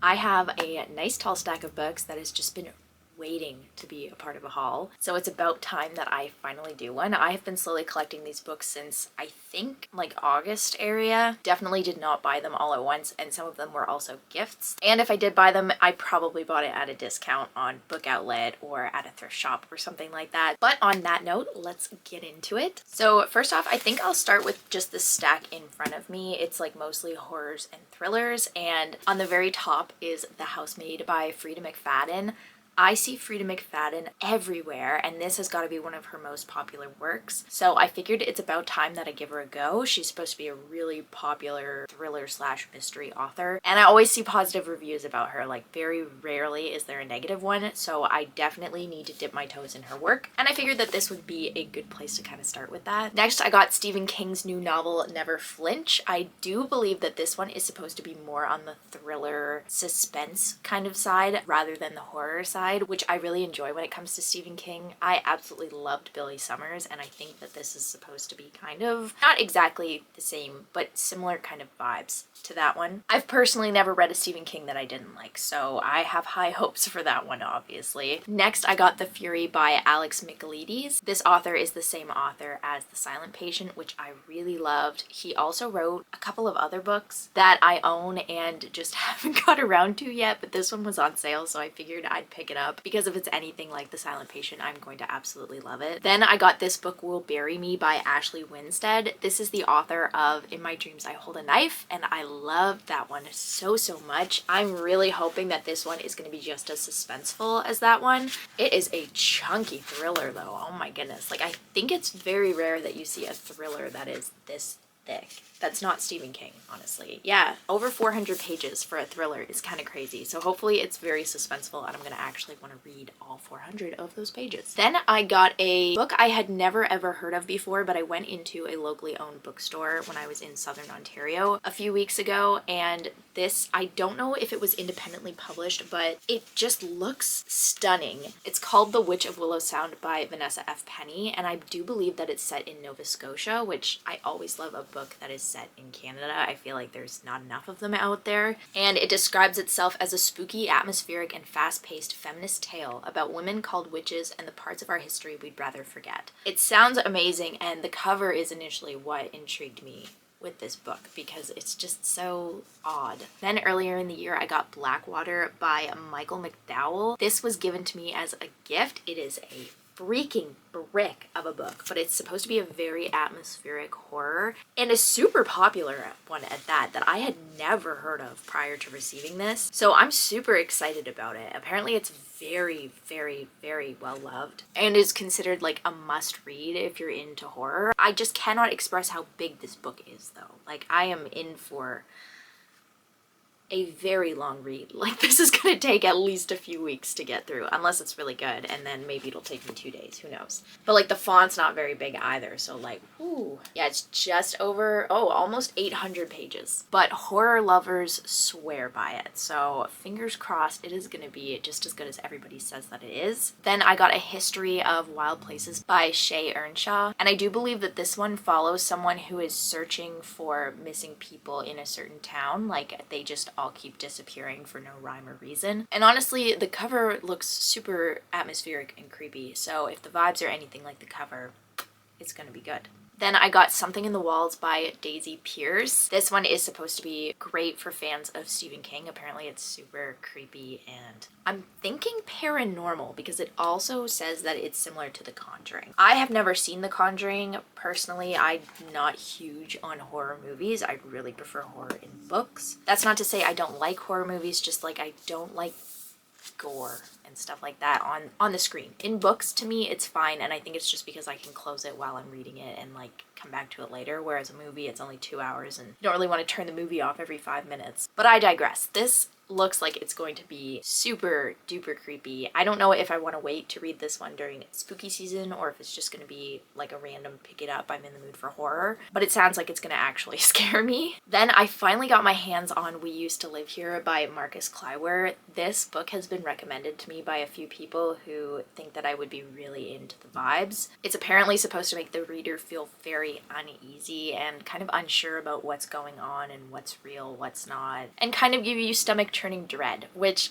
I have a nice tall stack of books that has just been waiting to be a part of a haul. So it's about time that I finally do one. I have been slowly collecting these books since I think like August area. Definitely did not buy them all at once, and some of them were also gifts. And if I did buy them, I probably bought it at a discount on Book Outlet or at a thrift shop or something like that. But on that note, let's get into it. So first off, I think I'll start with just this stack in front of me. It's like mostly horrors and thrillers, and on the very top is The Housemaid by Freida McFadden. I see Freida McFadden everywhere, and this has got to be one of her most popular works. So I figured it's about time that I give her a go. She's supposed to be a really popular thriller slash mystery author, and I always see positive reviews about her. Like, very rarely is there a negative one, so I definitely need to dip my toes in her work, and I figured that this would be a good place to kind of start with that. Next, I got Stephen King's new novel, Never Flinch. I do believe that this one is supposed to be more on the thriller suspense kind of side rather than the horror side, which I really enjoy when it comes to Stephen King. I absolutely loved Billy Summers, and I think that this is supposed to be kind of, not exactly the same, but similar kind of vibes to that one. I've personally never read a Stephen King that I didn't like, so I have high hopes for that one, obviously. Next, I got The Fury by Alex Michaelides. This author is the same author as The Silent Patient, which I really loved. He also wrote a couple of other books that I own and just haven't got around to yet, but this one was on sale, so I figured I'd pick it up because if it's anything like The Silent Patient, I'm going to absolutely love it. Then I got This Book Will Bury Me by Ashley Winstead. This is the author of In My Dreams I Hold a Knife, and I loved that one so much. I'm really hoping that this one is going to be just as suspenseful as that one. It is a chunky thriller though. Oh my goodness. Like, I think it's very rare that you see a thriller that is this thick. That's not Stephen King, honestly. Yeah, over 400 pages for a thriller is kind of crazy. So hopefully it's very suspenseful and I'm going to actually want to read all 400 of those pages. Then I got a book I had never ever heard of before, but I went into a locally owned bookstore when I was in Southern Ontario a few weeks ago, and this, I don't know if it was independently published, but it just looks stunning. It's called The Witch of Willow Sound by Vanessa F. Penny, and I do believe that it's set in Nova Scotia, which I always love a book that is set in Canada. I feel like there's not enough of them out there. And it describes itself as a spooky, atmospheric, and fast-paced feminist tale about women called witches and the parts of our history we'd rather forget. It sounds amazing, and the cover is initially what intrigued me with this book because it's just so odd. Then earlier in the year, I got Blackwater by Michael McDowell. This was given to me as a gift. It is a freaking brick of a book, but it's supposed to be a very atmospheric horror and a super popular one at that I had never heard of prior to receiving this. So I'm super excited about it. Apparently it's very well loved and is considered like a must read if you're into horror. I just cannot express how big this book is though. Like, I am in for a very long read. Like, this is gonna take at least a few weeks to get through, unless it's really good, and then maybe it'll take me 2 days, who knows. But like, the font's not very big either, so like, ooh. Yeah, it's just over, almost 800 pages. But horror lovers swear by it, so fingers crossed it is gonna be just as good as everybody says that it is. Then I got A History of Wild Places by Shay Earnshaw, and I do believe that this one follows someone who is searching for missing people in a certain town. Like, they just all keep disappearing for no rhyme or reason. And honestly, the cover looks super atmospheric and creepy, so if the vibes are anything like the cover, it's gonna be good. Then I got Something in the Walls by Daisy Pierce. This one is supposed to be great for fans of Stephen King. Apparently it's super creepy, and I'm thinking paranormal because it also says that it's similar to The Conjuring. I have never seen The Conjuring. Personally, I'm not huge on horror movies. I really prefer horror in books. That's not to say I don't like horror movies, just like I don't like gore and stuff like that on the screen. In books, to me, it's fine, and I think it's just because I can close it while I'm reading it and like come back to it later, whereas a movie, it's only 2 hours and you don't really want to turn the movie off every 5 minutes. But I digress. This looks like it's going to be super duper creepy. I don't know if I want to wait to read this one during spooky season or if it's just going to be like a random pick it up, I'm in the mood for horror, but it sounds like it's going to actually scare me. Then I finally got my hands on We Used to Live Here by Marcus Clywer. This book has been recommended to me by a few people who think that I would be really into the vibes. It's apparently supposed to make the reader feel very uneasy and kind of unsure about what's going on and what's real, what's not, and kind of give you stomach Returning Dread, which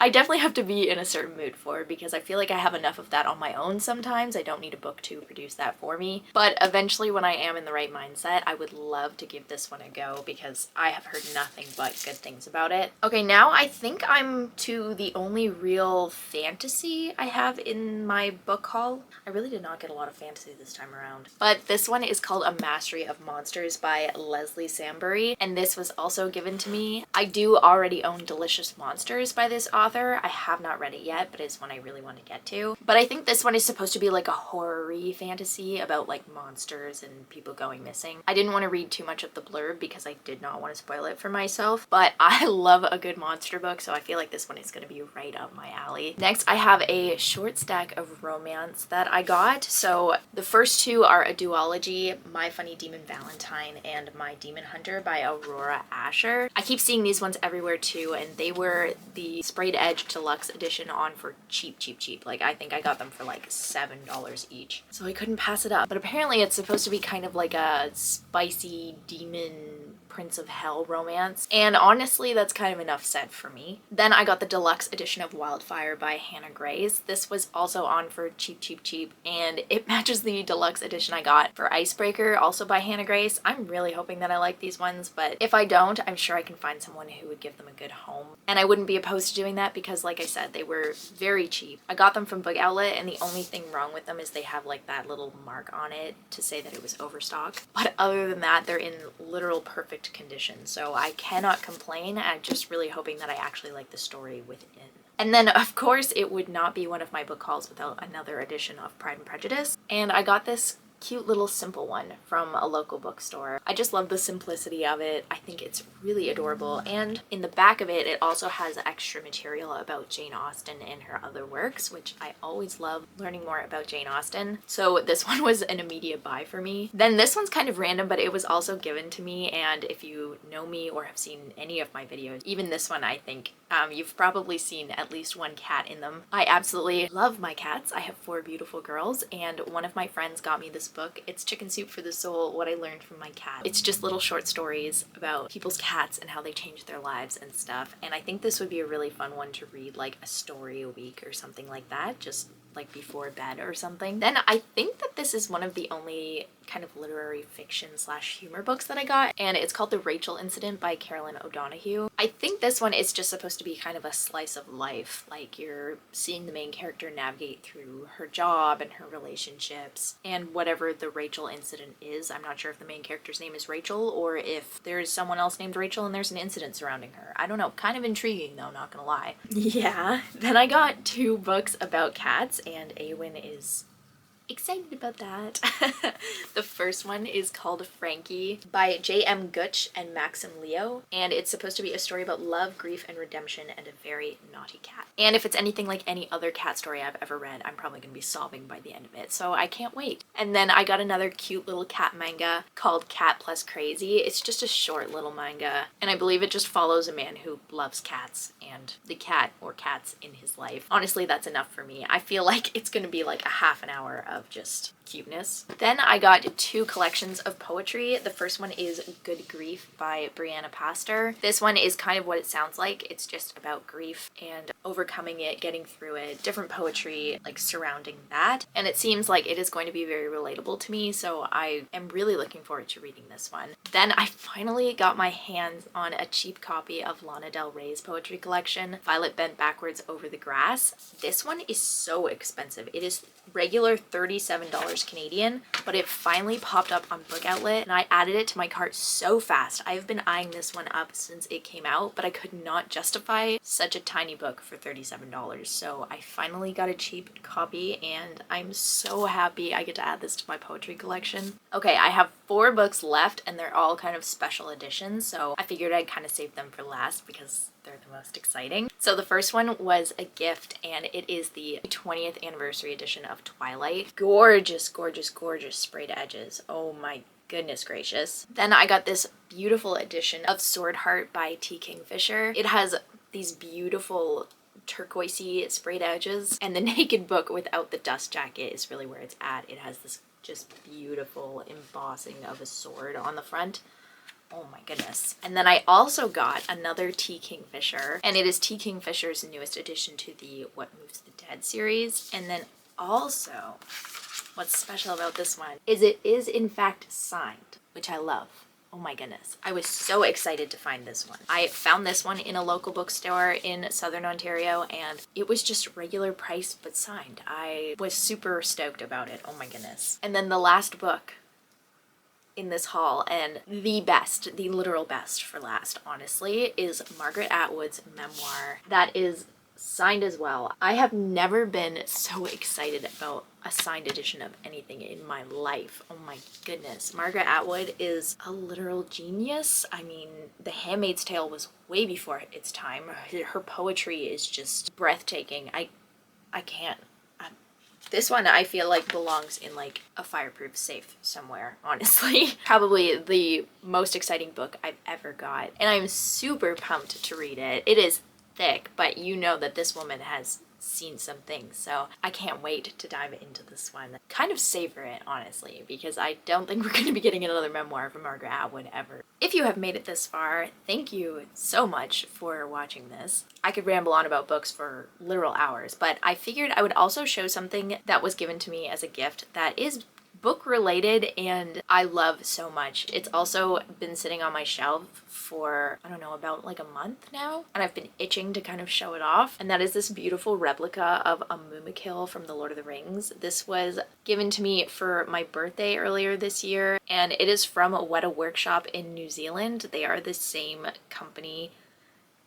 I definitely have to be in a certain mood for, because I feel like I have enough of that on my own sometimes. I don't need a book to produce that for me. But eventually, when I am in the right mindset, I would love to give this one a go because I have heard nothing but good things about it. Okay, now I think I'm to the only real fantasy I have in my book haul. I really did not get a lot of fantasy this time around. But this one is called A Mastery of Monsters by Leslie Sambury, and this was also given to me. I do already own Delicious Monsters by this author. I have not read it yet, but it's one I really want to get to. But I think this one is supposed to be like a horror-y fantasy about like monsters and people going missing. I didn't want to read too much of the blurb because I did not want to spoil it for myself, but I love a good monster book, so I feel like this one is going to be right up my alley. Next, I have a short stack of romance that I got. So the first two are a duology, My Funny Demon Valentine and My Demon Hunter by Aurora Asher. I keep seeing these ones everywhere too, and they were the Sprayed Edge Deluxe Edition on for cheap. Like, I think I got them for like $7 each. So I couldn't pass it up. But apparently it's supposed to be kind of like a spicy demon Prince of Hell romance, and honestly that's kind of enough said for me. Then I got the deluxe edition of Wildfire by Hannah Grace. This was also on for cheap, and it matches the deluxe edition I got for Icebreaker, also by Hannah Grace. I'm really hoping that I like these ones, but if I don't, I'm sure I can find someone who would give them a good home. And I wouldn't be opposed to doing that because, like I said, they were very cheap. I got them from Book Outlet, and the only thing wrong with them is they have like that little mark on it to say that it was overstock. But other than that, they're in literal perfect condition, so I cannot complain. I'm just really hoping that I actually like the story within. And then, of course, it would not be one of my book hauls without another edition of Pride and Prejudice, and I got this cute little simple one from a local bookstore. I just love the simplicity of it. I think it's really adorable, and in the back of it, it also has extra material about Jane Austen and her other works, which I always love learning more about Jane Austen. So this one was an immediate buy for me. Then this one's kind of random, but it was also given to me, and if you know me or have seen any of my videos, even this one, I think you've probably seen at least one cat in them. I absolutely love my cats. I have 4 beautiful girls, and one of my friends got me this book. It's Chicken Soup for the Soul, What I Learned from My Cat. It's just little short stories about people's cats and how they changed their lives and stuff, and I think this would be a really fun one to read, like a story a week or something like that, just like before bed or something. Then I think that this is one of the only kind of literary fiction slash humor books that I got, and it's called The Rachel Incident by Carolyn O'Donoghue. I think this one is just supposed to be kind of a slice of life, like you're seeing the main character navigate through her job and her relationships and whatever the Rachel incident is. I'm not sure if the main character's name is Rachel or if there's someone else named Rachel and there's an incident surrounding her. I don't know, kind of intriguing though, not gonna lie. Yeah, then I got 2 books about cats, and Awen is excited about that. The first one is called Frankie by J.M. Gooch and Maxim Leo, and it's supposed to be a story about love, grief, and redemption and a very naughty cat. And if it's anything like any other cat story I've ever read, I'm probably gonna be sobbing by the end of it, so I can't wait. And then I got another cute little cat manga called Cat Plus Crazy. It's just a short little manga, and I believe it just follows a man who loves cats and the cat or cats in his life. Honestly, that's enough for me. I feel like it's gonna be like a half an hour of just cuteness. Then I got 2 collections of poetry. The first one is Good Grief by Brianna Pastor. This one is kind of what it sounds like. It's just about grief and overcoming it, getting through it, different poetry like surrounding that. And it seems like it is going to be very relatable to me, so I am really looking forward to reading this one. Then I finally got my hands on a cheap copy of Lana Del Rey's poetry collection, Violet Bent Backwards Over the Grass. This one is so expensive. It is regular $37 Canadian, but it finally popped up on Book Outlet and I added it to my cart so fast. I've been eyeing this one up since it came out, but I could not justify such a tiny book for $37. So I finally got a cheap copy and I'm so happy I get to add this to my poetry collection. Okay, I have 4 books left and they're all kind of special editions, so I figured I'd kind of save them for last because they're the most exciting. So the first one was a gift, and it is the 20th anniversary edition of Twilight. Gorgeous, gorgeous, gorgeous sprayed edges. Oh my goodness gracious. Then I got this beautiful edition of Sword Heart by T. Kingfisher. It has these beautiful turquoisey sprayed edges, and the naked book without the dust jacket is really where it's at. It has this just beautiful embossing of a sword on the front. Oh my goodness. And then I also got another T. Kingfisher, and it is T. Kingfisher's newest addition to the What Moves the Dead series. And then also, what's special about this one is it is in fact signed, which I love. Oh my goodness. I was so excited to find this one. I found this one in a local bookstore in Southern Ontario, and it was just regular price but signed. I was super stoked about it. Oh my goodness. And then the last book in this haul, and the best, the literal best for last, honestly, is Margaret Atwood's memoir. That is signed as well. I have never been so excited about a signed edition of anything in my life. Oh my goodness. Margaret Atwood is a literal genius. I mean, The Handmaid's Tale was way before its time. Her poetry is just breathtaking. I can't. This one I feel like belongs in like a fireproof safe somewhere, honestly. Probably the most exciting book I've ever got. And I'm super pumped to read it. It is thick, but you know that this woman has seen some things, so I can't wait to dive into this one. Kind of savor it, honestly, because I don't think we're going to be getting another memoir from Margaret Atwood ever. If you have made it this far, thank you so much for watching this. I could ramble on about books for literal hours, but I figured I would also show something that was given to me as a gift that is book related and I love so much. It's also been sitting on my shelf for, I don't know, about like a month now, and I've been itching to kind of show it off, and that is this beautiful replica of a Mumakil from The Lord of the Rings. This was given to me for my birthday earlier this year, and it is from Weta Workshop in New Zealand. They are the same company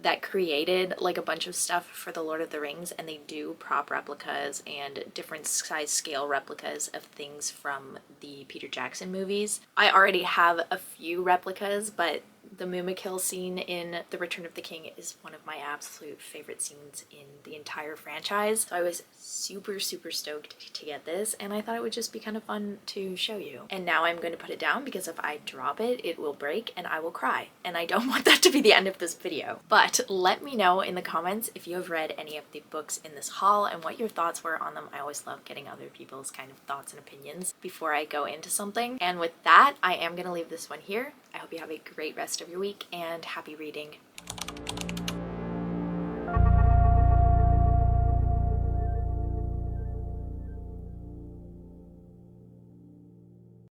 that created like a bunch of stuff for The Lord of the Rings, and they do prop replicas and different size scale replicas of things from the Peter Jackson movies. I already have a few replicas, but the Mumakil scene in The Return of the King is one of my absolute favorite scenes in the entire franchise. So I was super stoked to get this, and I thought it would just be kind of fun to show you. And now I'm going to put it down because if I drop it, it will break and I will cry. And I don't want that to be the end of this video. But let me know in the comments if you have read any of the books in this haul and what your thoughts were on them. I always love getting other people's kind of thoughts and opinions before I go into something. And with that, I am going to leave this one here. I hope you have a great rest of your week and happy reading.